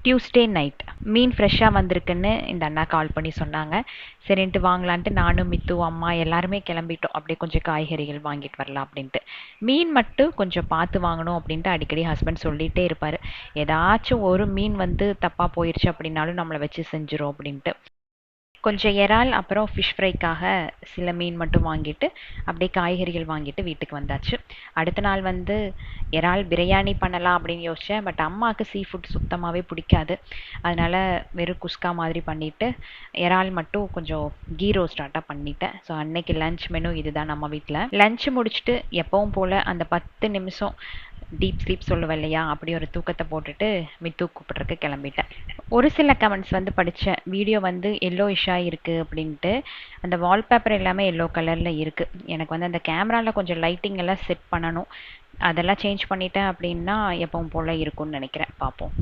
Tuesday night மீன் ஃப்ரெஷ்ஷாக வந்திருக்குன்னு இந்த அண்ணா கால் பண்ணி சொன்னாங்க. சரின்ட்டு வாங்கலான்ட்டு நானும் மித்து அம்மா எல்லாருமே கிளம்பிட்டோம். அப்படியே கொஞ்சம் காய்கறிகள் வாங்கிட்டு வரலாம் அப்படின்ட்டு. மீன் மட்டும் கொஞ்சம் பார்த்து வாங்கணும் அப்படின்ட்டு அடிக்கடி ஹஸ்பண்ட் சொல்லிகிட்டே இருப்பார். ஏதாச்சும் ஒரு மீன் வந்து தப்பாக போயிடுச்சு அப்படின்னாலும் நம்மளை வச்சு செஞ்சிரும் அப்படின்ட்டு. கொஞ்சம் இறால் அப்புறம் ஃபிஷ் ஃப்ரைக்காக சில மீன் மட்டும் வாங்கிட்டு அப்படியே காய்கறிகள் வாங்கிட்டு வீட்டுக்கு வந்தாச்சு. அடுத்த நாள் வந்து இறால் பிரியாணி பண்ணலாம் அப்படின்னு யோசித்தேன். பட் அம்மாவுக்கு சீ ஃபுட் சுத்தமாகவே பிடிக்காது. அதனால் வெறும் குஸ்கா மாதிரி பண்ணிவிட்டு இறால் மட்டும் கொஞ்சம் கீ ரோஸ்டாட்டாக பண்ணிட்டேன். ஸோ அன்னைக்கு லன்ச் மெனு இதுதான் நம்ம வீட்டில். லன்ச் முடிச்சுட்டு எப்பவும் போல் அந்த 10 நிமிஷம் டீப் ஸ்லீப் சொல்லுவேன் இல்லையா, அப்படி ஒரு தூக்கத்தை போட்டுட்டு மித்து கூப்பிட்றதுக்கு கிளம்பிட்டேன். ஒரு சில கமெண்ட்ஸ் வந்து படித்தேன், வீடியோ வந்து எல்லோயிஷாக இருக்குது அப்படின்ட்டு. அந்த வால்பேப்பர் எல்லாமே எல்லோ கலரில் இருக்குது. எனக்கு வந்து அந்த கேமராவில் கொஞ்சம் லைட்டிங் எல்லாம் செட் பண்ணணும். அதெல்லாம் சேஞ்ச் பண்ணிட்டேன் அப்படின்னா எப்பவும் போல் இருக்கும்னு நினைக்கிறேன். பார்ப்போம்.